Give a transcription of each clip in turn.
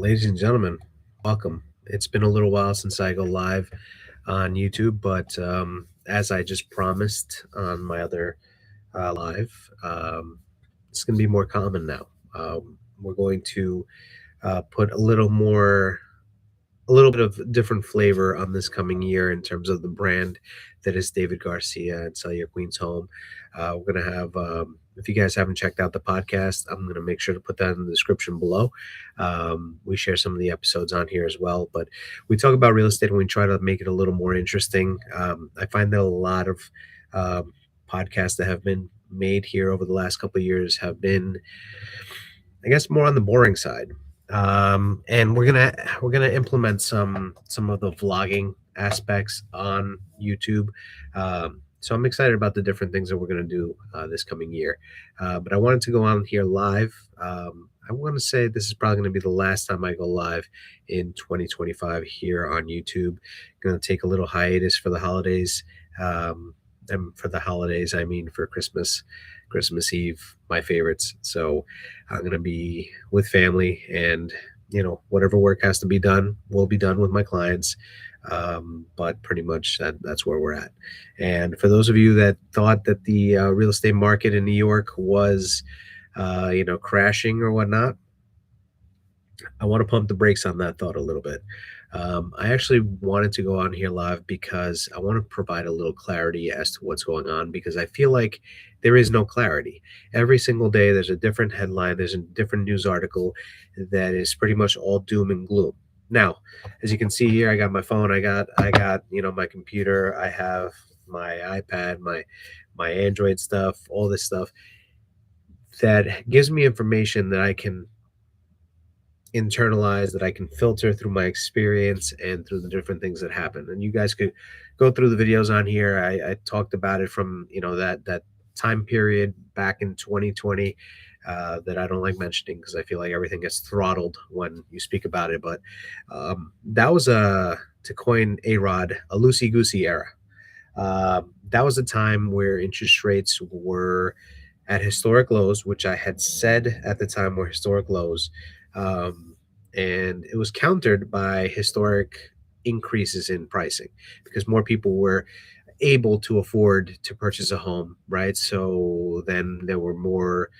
Ladies and gentlemen, welcome. It's been a little while since I go live on YouTube, but as I just promised on my other live, it's going to be more common now. We're going to put a little bit of different flavor on this coming year in terms of the brand that is David Garcia and Sell Your Queen's Home. We're going to have, if you guys haven't checked out the podcast, I'm going to make sure to put that in the description below. We share some of the episodes on here as well, but we talk about real estate and we try to make it a little more interesting. I find that a lot of podcasts that have been made here over the last couple of years have been, I guess, more on the boring side. And we're gonna implement some of the vlogging aspects on YouTube. So I'm excited about the different things that we're gonna do this coming year. But I wanted to go on here live. I want to say this is probably going to be the last time I go live in 2025 here on YouTube. Going to take a little hiatus for the holidays. And for the holidays, I mean for Christmas Eve, my favorites. So I'm going to be with family, and whatever work has to be done will be done with my clients. But pretty much that's where we're at. And for those of you that thought that the real estate market in New York was crashing or whatnot, I want to pump the brakes on that thought a little bit. I actually wanted to go on here live because I want to provide a little clarity as to what's going on, because I feel like there is no clarity. Every single day, there's a different headline, there's a different news article that is pretty much all doom and gloom. Now, as you can see here, I got my phone, I got my computer, I have my iPad, my Android stuff, all this stuff that gives me information that I can internalize, that I can filter through my experience and through the different things that happen. And you guys could go through the videos on here. I talked about it from that time period back in 2020 that I don't like mentioning because I feel like everything gets throttled when you speak about it. But that was to coin A-Rod, a loosey-goosey era. That was a time where interest rates were at historic lows, which I had said at the time were historic lows. And it was countered by historic increases in pricing because more people were able to afford to purchase a home, right? So then there were more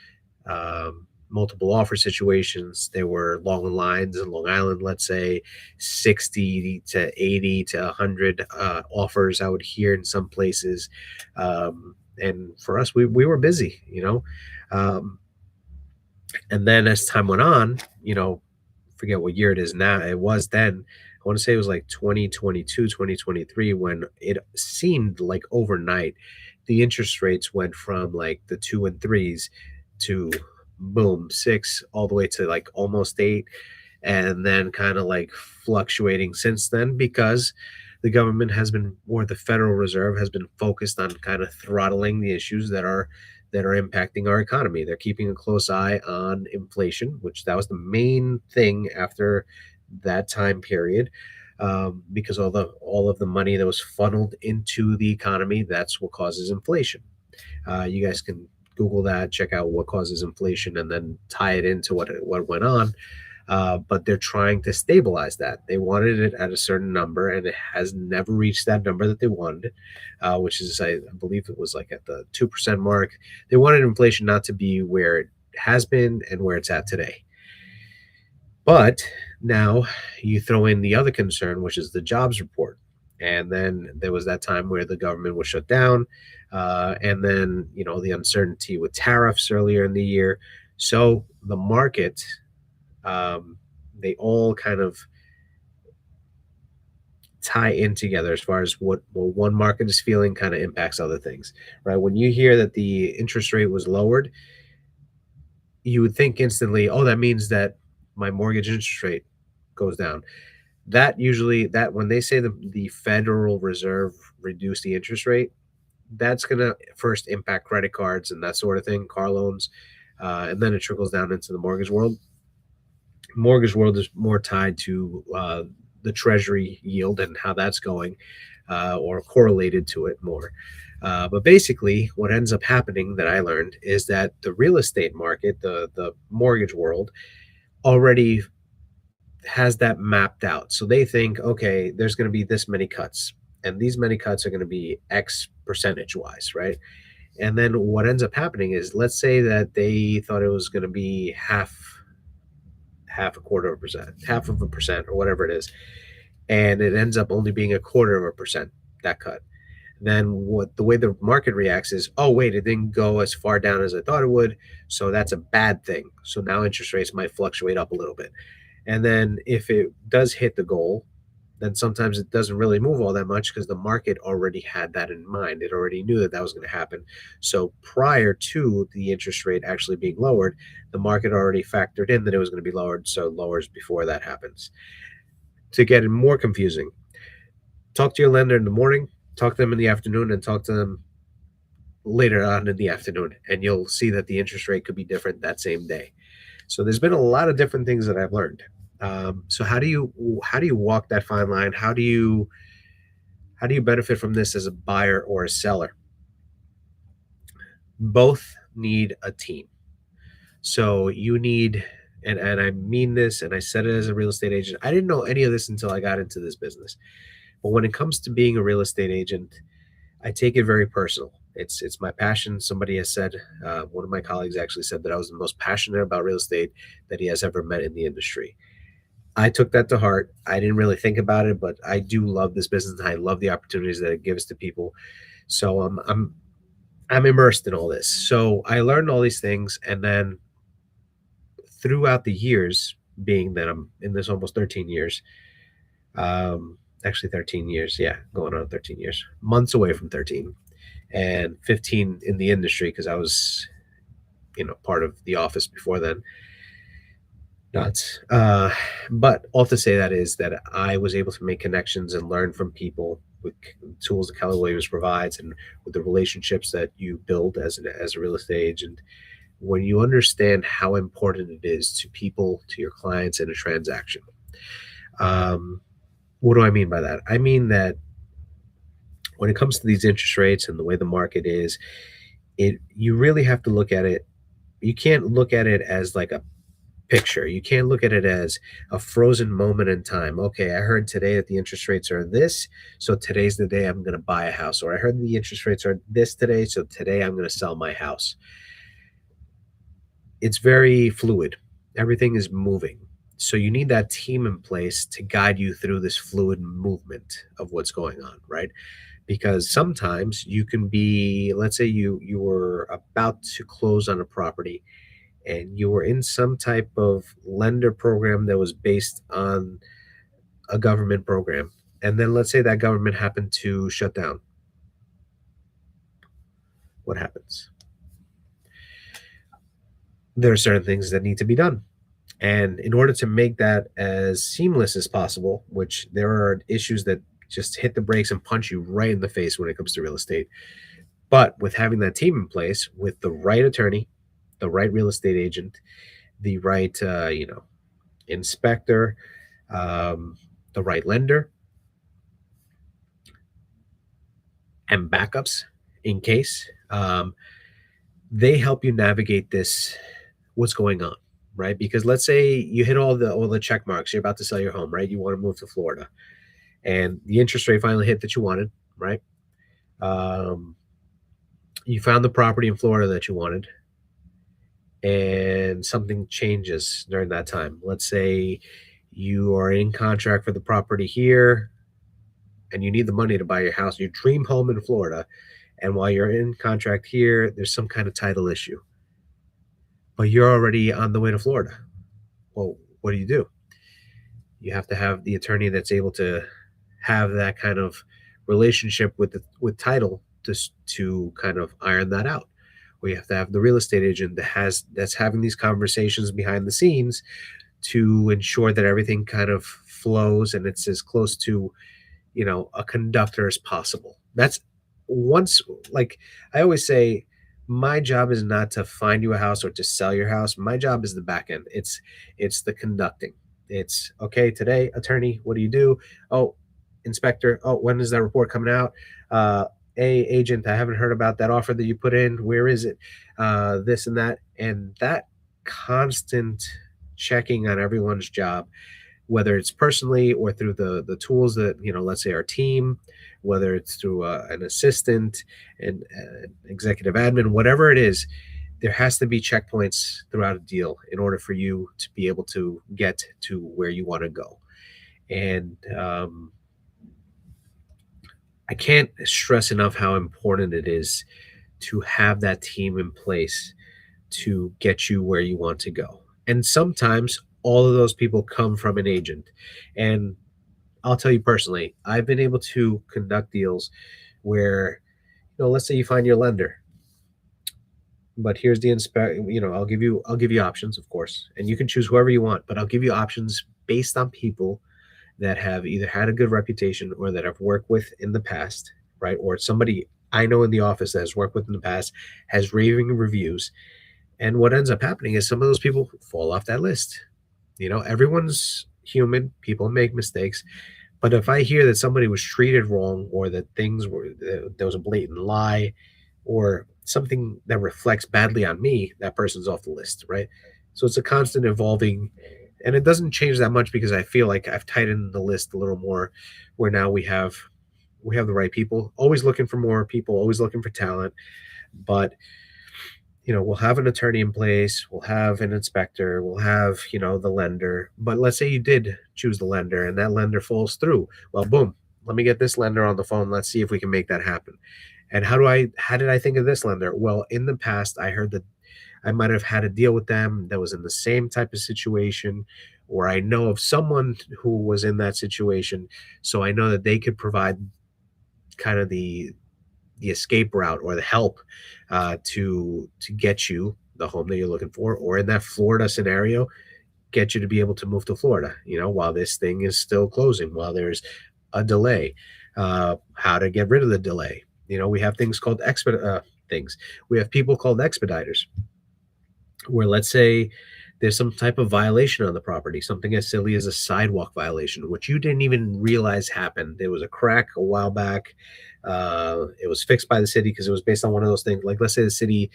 multiple offer situations. There were long lines in Long Island, let's say 60 to 80 to 100 offers I would hear in some places. And for us, we were busy, and then as time went on, forget what year it is now. It was then, I want to say it was like 2022, 2023, when it seemed like overnight, the interest rates went from like the 2 and 3s to boom, 6, all the way to like almost 8. And then kind of like fluctuating since then because the government has been, or the Federal Reserve has been focused on kind of throttling the issues that are impacting our economy. They're keeping a close eye on inflation, which that was the main thing after that time period, because all of the money that was funneled into the economy, that's what causes inflation. You guys can Google that, check out what causes inflation, and then tie it into what went on. But they're trying to stabilize that. They wanted it at a certain number, and it has never reached that number that they wanted, which is, I believe it was like at the 2% mark. They wanted inflation not to be where it has been and where it's at today. But now you throw in the other concern, which is the jobs report. And then there was that time where the government was shut down. And then, the uncertainty with tariffs earlier in the year. So the market, they all kind of tie in together as far as what one market is feeling kind of impacts other things, right? When you hear that the interest rate was lowered, you would think instantly, oh, that means that my mortgage interest rate goes down. That usually, that when they say the Federal Reserve reduced the interest rate, that's going to first impact credit cards and that sort of thing, car loans, and then it trickles down into the mortgage world. Mortgage world is more tied to the treasury yield and how that's going, or correlated to it more. But basically, what ends up happening that I learned is that the real estate market, the mortgage world, already has that mapped out. So they think, okay, there's going to be this many cuts, and these many cuts are going to be X percentage wise, right? And then what ends up happening is, let's say that they thought it was going to be half a quarter of a percent, half of a percent, or whatever it is, and it ends up only being a quarter of a percent that cut. Then what the way the market reacts is, oh wait, it didn't go as far down as I thought it would, so that's a bad thing. So now interest rates might fluctuate up a little bit. And then if it does hit the goal, then sometimes it doesn't really move all that much because the market already had that in mind. It already knew that that was going to happen. So prior to the interest rate actually being lowered, the market already factored in that it was going to be lowered. So it lowers before that happens. To get it more confusing, talk to your lender in the morning, talk to them in the afternoon, and talk to them later on in the afternoon. And you'll see that the interest rate could be different that same day. So there's been a lot of different things that I've learned. So how do you walk that fine line? How do you benefit from this as a buyer or a seller? Both need a team. So you need, and I mean this, and I said it as a real estate agent. I didn't know any of this until I got into this business. But when it comes to being a real estate agent, I take it very personal. It's my passion. Somebody has said, one of my colleagues actually said that I was the most passionate about real estate that he has ever met in the industry. I took that to heart. I didn't really think about it, but I do love this business. And I love the opportunities that it gives to people. So I'm immersed in all this. So I learned all these things, and then throughout the years, being that I'm in this almost 13 years, actually 13 years, yeah, going on 13 years, months away from 13, and 15 in the industry because I was, part of the office before then. Nuts. But all to say that is that I was able to make connections and learn from people with tools that Keller Williams provides, and with the relationships that you build as a real estate agent. When you understand how important it is to people, to your clients in a transaction. Um, what do I mean by that? I mean that when it comes to these interest rates and the way the market is, you really have to look at it. You can't look at it as like a picture. You can't look at it as a frozen moment in time. Okay, I heard today that the interest rates are this, so today's the day I'm going to buy a house. Or I heard the interest rates are this today, so today I'm going to sell my house. It's very fluid. Everything is moving. So you need that team in place to guide you through this fluid movement of what's going on, right? Because sometimes you can be, let's say you were about to close on a property, and you were in some type of lender program that was based on a government program. And then let's say that government happened to shut down. What happens? There are certain things that need to be done. And in order to make that as seamless as possible, which there are issues that just hit the brakes and punch you right in the face when it comes to real estate. But with having that team in place, with the right attorney, the right real estate agent, the right, inspector, the right lender, and backups in case, they help you navigate this, what's going on, right? Because let's say you hit all the check marks, you're about to sell your home, right? You want to move to Florida, and the interest rate finally hit that you wanted, right? Um, you found the property in Florida that you wanted, and something changes during that time. Let's say you are in contract for the property here, and you need the money to buy your house, your dream home in Florida. And while you're in contract here, there's some kind of title issue, but you're already on the way to Florida. Well, what do? You have to have the attorney that's able to have that kind of relationship with title to kind of iron that out. We have to have the real estate agent that's having these conversations behind the scenes to ensure that everything kind of flows and it's as close to, a conductor as possible. That's once, like I always say, my job is not to find you a house or to sell your house. My job is the back end. It's the conducting. It's okay today, attorney, what do you do? Oh, inspector, oh, when is that report coming out? Uh agent, I haven't heard about that offer that you put in. Where is it? This and that. And that constant checking on everyone's job whether it's personally or through the tools that, let's say our team, whether it's through an assistant and executive admin, whatever it is, there has to be checkpoints throughout a deal in order for you to be able to get to where you want to go. And I can't stress enough how important it is to have that team in place to get you where you want to go. And sometimes all of those people come from an agent. And I'll tell you personally, I've been able to conduct deals where, let's say you find your lender, but here's the inspect, I'll give you options, of course, and you can choose whoever you want, but I'll give you options based on people that have either had a good reputation or that I've worked with in the past, right? Or somebody I know in the office that has worked with in the past has raving reviews. And what ends up happening is some of those people fall off that list. Everyone's human, people make mistakes. But if I hear that somebody was treated wrong or that there was a blatant lie or something that reflects badly on me, that person's off the list, right? So it's a constant evolving, and it doesn't change that much because I feel like I've tightened the list a little more, where now we have the right people, always looking for more people, always looking for talent. But we'll have an attorney in place, we'll have an inspector, we'll have, the lender. But let's say you did choose the lender and that lender falls through. Well, boom, let me get this lender on the phone. Let's see if we can make that happen. And how did I think of this lender? Well, in the past, I heard that I might have had a deal with them that was in the same type of situation, or I know of someone who was in that situation. So I know that they could provide kind of the escape route or the help to get you the home that you're looking for, or in that Florida scenario, get you to be able to move to Florida. While this thing is still closing, while there's a delay, how to get rid of the delay. We have things called things. We have people called expediters, where let's say there's some type of violation on the property, something as silly as a sidewalk violation, which you didn't even realize happened. There was a crack a while back. It was fixed by the city because it was based on one of those things. Like, let's say the city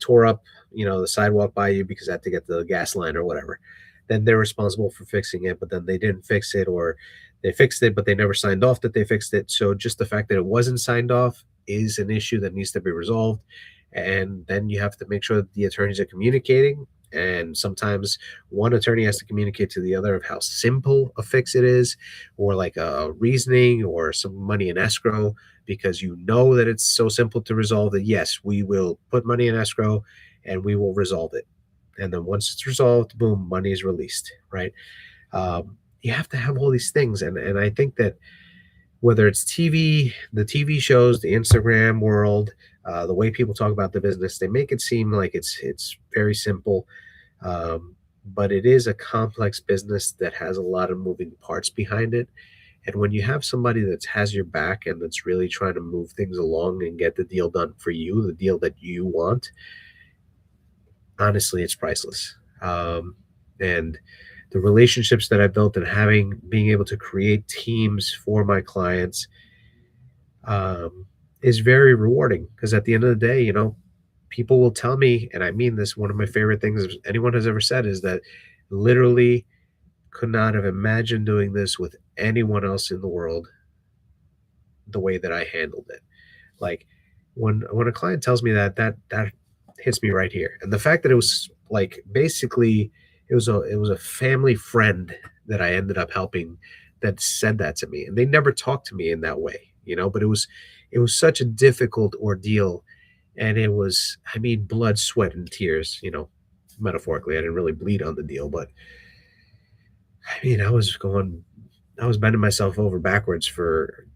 tore up, the sidewalk by you because they had to get the gas line or whatever. Then they're responsible for fixing it, but then they didn't fix it, or they fixed it, but they never signed off that they fixed it. So just the fact that it wasn't signed off is an issue that needs to be resolved. And then you have to make sure that the attorneys are communicating, and sometimes one attorney has to communicate to the other of how simple a fix it is, or like a reasoning or some money in escrow, because that it's so simple to resolve that yes, we will put money in escrow and we will resolve it. And then once it's resolved, boom, money is released, right? You have to have all these things. And I think that whether it's the TV shows, the Instagram world, the way people talk about the business, they make it seem like it's very simple, but it is a complex business that has a lot of moving parts behind it. And when you have somebody that has your back and that's really trying to move things along and get the deal done for you, the deal that you want, honestly, it's priceless. And the relationships that I built and being able to create teams for my clients um, is very rewarding, because at the end of the day, people will tell me, and I mean this, one of my favorite things anyone has ever said is that literally could not have imagined doing this with anyone else in the world the way that I handled it. Like, when a client tells me that hits me right here. And the fact that it was like basically it was a family friend that I ended up helping that said that to me. And they never talked to me in that way, but it was such a difficult ordeal. And it was, I mean, blood, sweat, and tears, metaphorically. I didn't really bleed on the deal, but I mean, I was bending myself over backwards for,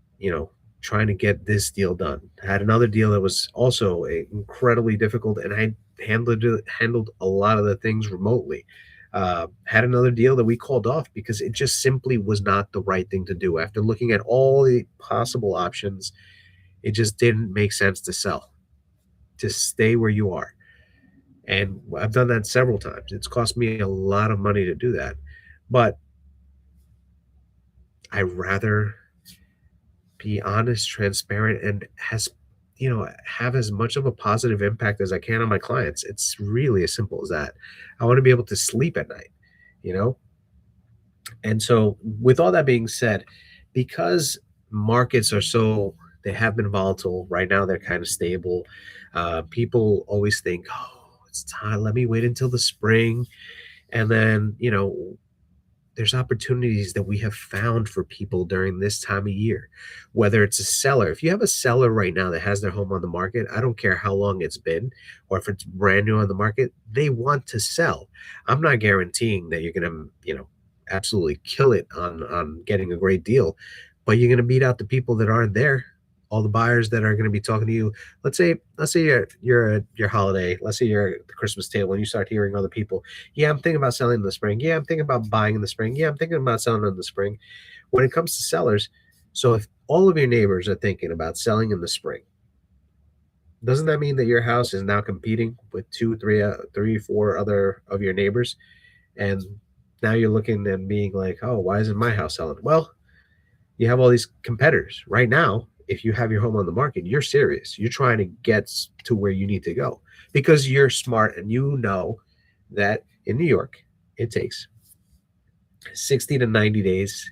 trying to get this deal done. I had another deal that was also incredibly difficult, and I handled a lot of the things remotely. Had another deal that we called off because it just simply was not the right thing to do. After looking at all the possible options, it just didn't make sense to sell, to stay where you are. And I've done that several times. It's cost me a lot of money to do that. But I rather be honest, transparent, and have as much of a positive impact as I can on my clients. It's really as simple as that. I want to be able to sleep at night, you know? And so, with all that being said, because markets are so, they have been volatile. Right now, they're kind of stable. People always think, oh, it's time. Let me wait until the spring. And then, there's opportunities that we have found for people during this time of year, whether it's a seller. If you have a seller right now that has their home on the market, I don't care how long it's been or if it's brand new on the market, they want to sell. I'm not guaranteeing that you're going to, absolutely kill it on getting a great deal, but you're going to beat out the people that aren't there. All the buyers that are going to be talking to you. Let's say you're at your holiday. Let's say you're at the Christmas table and you start hearing other people. Yeah, I'm thinking about selling in the spring. Yeah, I'm thinking about buying in the spring. Yeah, I'm thinking about selling in the spring. When it comes to sellers, so if all of your neighbors are thinking about selling in the spring, doesn't that mean that your house is now competing with two, three, four other of your neighbors? And now you're looking and being like, oh, why isn't my house selling? Well, you have all these competitors right now. If you have your home on the market, you're serious. You're trying to get to where you need to go because you're smart and you know that in New York, it takes 60 to 90 days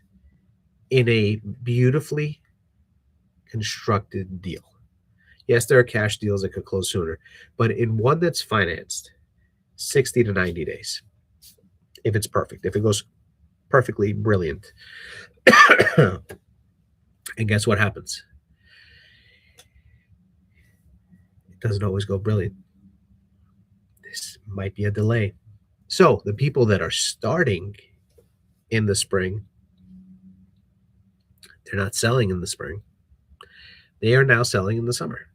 in a beautifully constructed deal. Yes, there are cash deals that could close sooner, but in one that's financed, 60 to 90 days, if it's perfect, if it goes perfectly brilliant. And guess what happens? It doesn't always go brilliant. This might be a delay. So the people that are starting in the spring, they're not selling in the spring. They are now selling in the summer.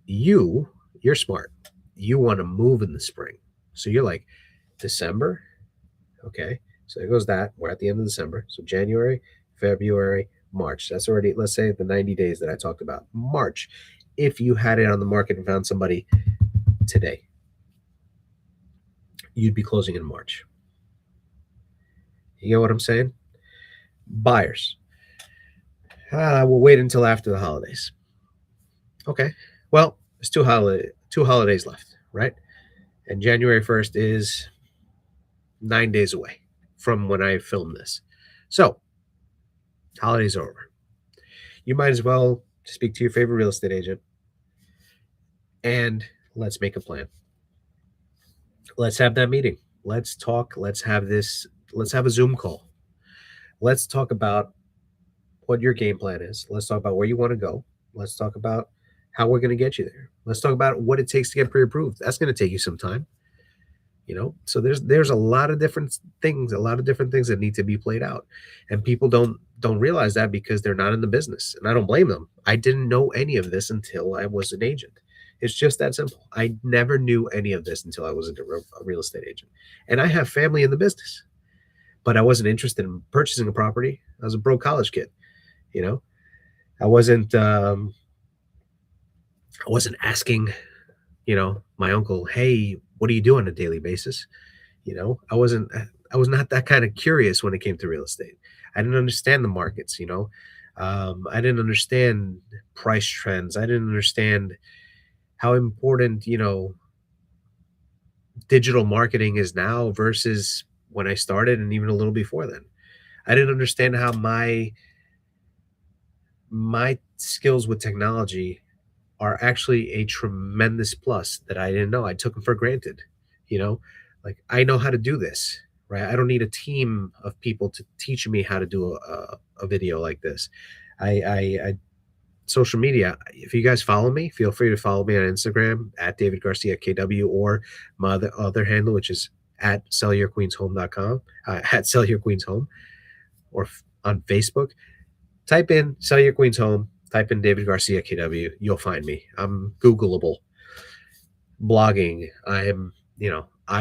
You're smart. You want to move in the spring. So you're like, December? Okay. So there goes that. We're at the end of December. So January, February, March. That's already, let's say, the 90 days that I talked about. March. If you had it on the market and found somebody today, you'd be closing in March. You know what I'm saying? Buyers. We'll wait until after the holidays. Okay. Well, there's two holidays left, right? And January 1st is 9 days away from when I film this. So, holidays are over. You might as well speak to your favorite real estate agent and let's make a plan. Let's have that meeting. Let's talk. Let's have this. Let's have a Zoom call. Let's talk about what your game plan is. Let's talk about where you want to go. Let's talk about how we're going to get you there. Let's talk about what it takes to get pre-approved. That's going to take you some time. So there's a lot of different things that need to be played out, and people don't realize that because they're not in the business, and I don't blame them. I didn't know any of this until I was an agent. It's just that simple. I never knew any of this until I was a real estate agent, and I have family in the business, but I wasn't interested in purchasing a property. I was a broke college kid. you know I wasn't asking my uncle, hey, what do you do on a daily basis? I was not that kind of curious when it came to real estate. I didn't understand the markets. I didn't understand price trends. I didn't understand how important digital marketing is now versus when I started, and even a little before then. I didn't understand how my skills with technology are actually a tremendous plus that I didn't know. I took them for granted. You know, like, I know how to do this, right? I don't need a team of people to teach me how to do a video like this. I social media. If you guys follow me, feel free to follow me on Instagram at David Garcia KW, or my other handle, which is at sellyourqueenshome.com, at sellyourqueenshome, or on Facebook. Type in Sell Your Queen's Home, type in David Garcia KW, you'll find me. I'm Googleable. Blogging. I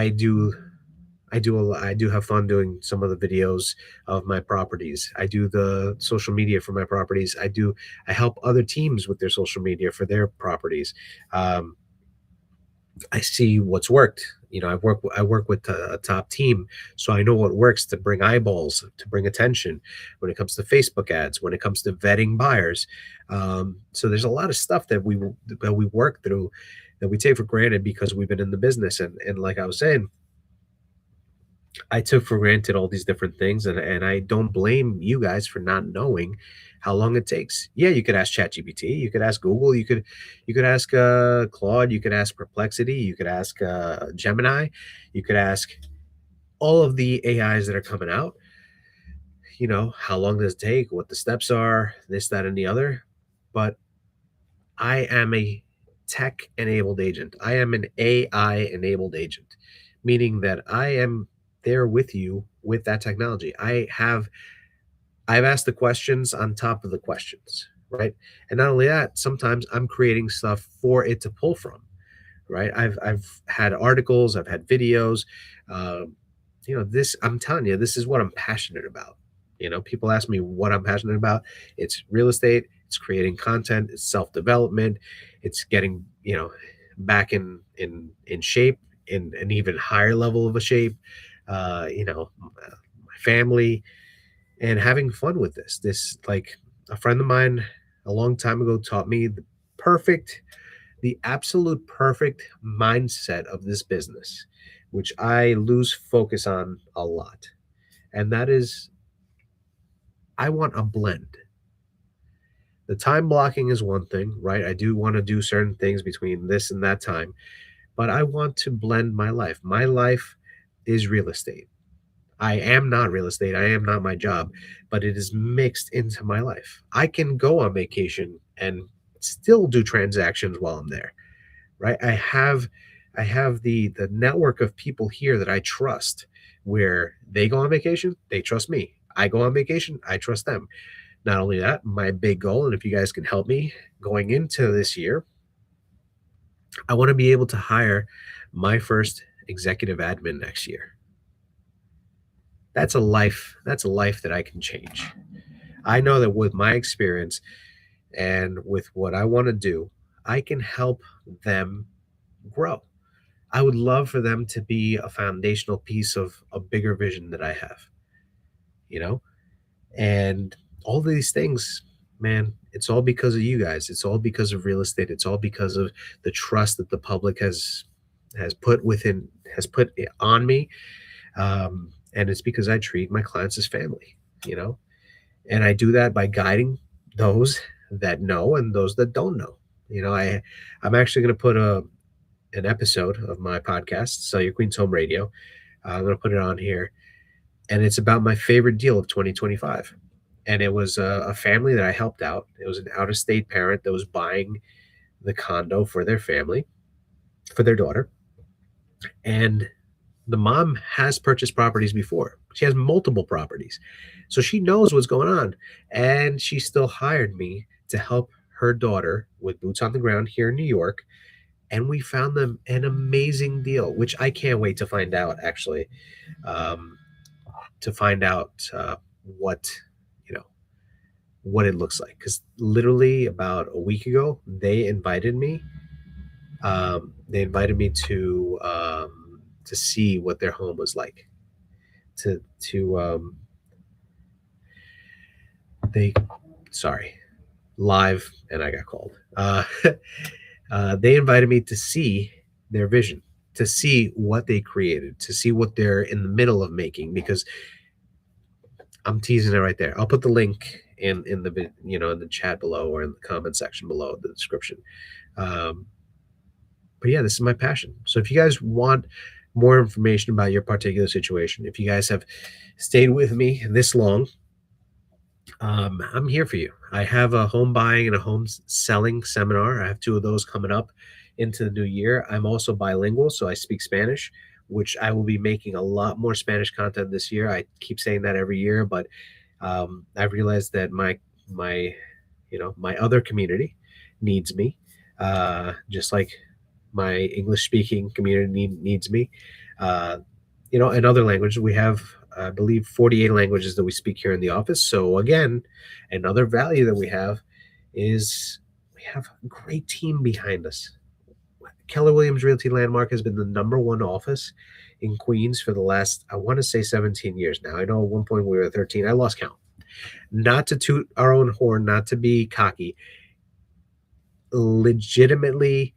do have fun doing some of the videos of my properties. I do the social media for my properties. I help other teams with their social media for their properties. Um, I see what's worked. I work with a top team, so I know what works to bring eyeballs, to bring attention when it comes to Facebook ads, when it comes to vetting buyers. So there's a lot of stuff that we work through that we take for granted because we've been in the business. And like I was saying, I took for granted all these different things, and I don't blame you guys for not knowing how long it takes. Yeah, you could ask ChatGPT, you could ask Google, you could ask Claude, you could ask Perplexity, you could ask Gemini, you could ask all of the AIs that are coming out. How long does it take, what the steps are, this, that, and the other. But I am a tech enabled agent. I am an AI enabled agent, meaning that I am there with you with that technology. I've asked the questions on top of the questions, right? And not only that, sometimes I'm creating stuff for it to pull from, right? I've had articles, I've had videos. Um, this, I'm telling you, this is what I'm passionate about. People ask me what I'm passionate about. It's real estate, it's creating content, it's self-development, it's getting, back in shape, in an even higher level of a shape, my family, and having fun with this. This, like, a friend of mine a long time ago taught me the absolute perfect mindset of this business, which I lose focus on a lot. And that is, I want a blend. The time blocking is one thing, right? I do want to do certain things between this and that time, but I want to blend my life. My life is real estate. I am not real estate. I am not my job, but it is mixed into my life. I can go on vacation and still do transactions while I'm there, right? I have the network of people here that I trust, where they go on vacation, they trust me. I go on vacation, I trust them. Not only that, my big goal, and if you guys can help me going into this year, I want to be able to hire my first executive admin next year. That's a life that I can change. I know that with my experience and with what I want to do, I can help them grow. I would love for them to be a foundational piece of a bigger vision that I have, you know? And all these things, man, it's all because of you guys. It's all because of real estate. It's all because of the trust that the public has put on me. And it's because I treat my clients as family, you know? And I do that by guiding those that know and those that don't know. I'm actually going to put an episode of my podcast, Sell Your Queen's Home Radio. I'm going to put it on here, and it's about my favorite deal of 2025. And it was a family that I helped out. It was an out of state parent that was buying the condo for their family, for their daughter. And the mom has purchased properties before. She has multiple properties. So she knows what's going on. And she still hired me to help her daughter with boots on the ground here in New York. And we found them an amazing deal, which I can't wait to find out, actually, um, to find out what, you know, what it looks like. Because literally about a week ago, they invited me to see what their home was like. To they sorry, live, and I got called. They invited me to see their vision, to see what they created, to see what they're in the middle of making. Because I'm teasing it right there. I'll put the link in in the chat below, or in the comment section below the description. Um, but yeah, this is my passion. So if you guys want more information about your particular situation, if you guys have stayed with me this long, I'm here for you. I have a home buying and a home selling seminar. I have two of those coming up into the new year. I'm also bilingual, so I speak Spanish, which I will be making a lot more Spanish content this year. I keep saying that every year, but I've realized that my other community needs me, just like my English speaking community needs me. Uh, in other languages, we have, I believe, 48 languages that we speak here in the office. So again, another value that we have is we have a great team behind us. Keller Williams Realty Landmark has been the number one office in Queens for the last, I want to say, 17 years now. I know at one point we were 13. I lost count. Not to toot our own horn, not to be cocky. Legitimately,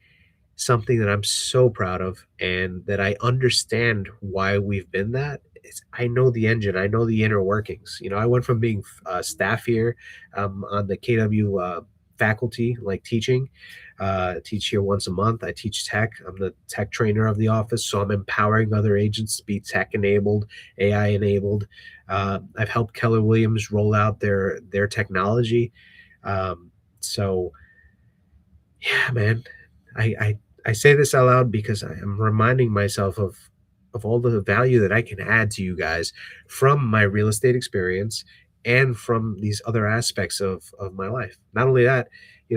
something that I'm so proud of and that I understand why we've been that. I know the engine, I know the inner workings. I went from being staff here on the KW faculty, like teaching. Teach here once a month. I teach tech. I'm the tech trainer of the office, so I'm empowering other agents to be tech enabled, AI enabled. I've helped Keller Williams roll out their technology. So yeah, man. I, I I say this out loud because I am reminding myself of all the value that I can add to you guys from my real estate experience and from these other aspects of my life. Not only that,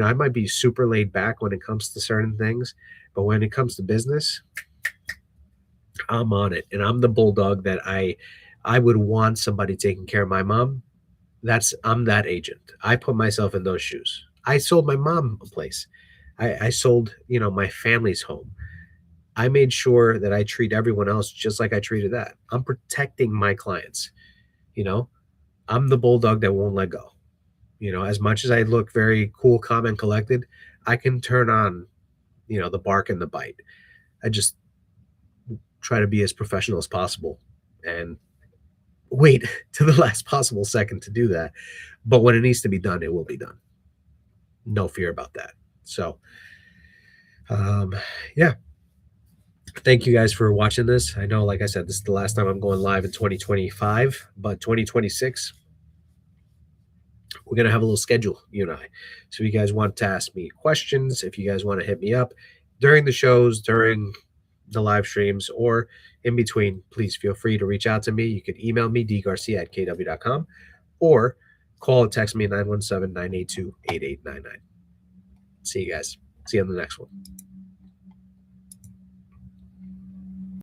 I might be super laid back when it comes to certain things, but when it comes to business, I'm on it. And I'm the bulldog that I would want somebody taking care of my mom. I'm that agent. I put myself in those shoes. I sold my mom a place. I sold, my family's home. I made sure that I treat everyone else just like I treated that. I'm protecting my clients. You know, I'm the bulldog that won't let go. As much as I look very cool, calm, and collected, I can turn on, the bark and the bite. I just try to be as professional as possible and wait to the last possible second to do that. But when it needs to be done, it will be done. No fear about that. So, um, yeah, thank you guys for watching this. I know, like I said, this is the last time I'm going live in 2025, but 2026, we're going to have a little schedule, you and I. So if you guys want to ask me questions, if you guys want to hit me up during the shows, during the live streams, or in between, please feel free to reach out to me. You can email me, dgarcia@kw.com, or call or text me 917-982-8899. See you guys. See you on the next one.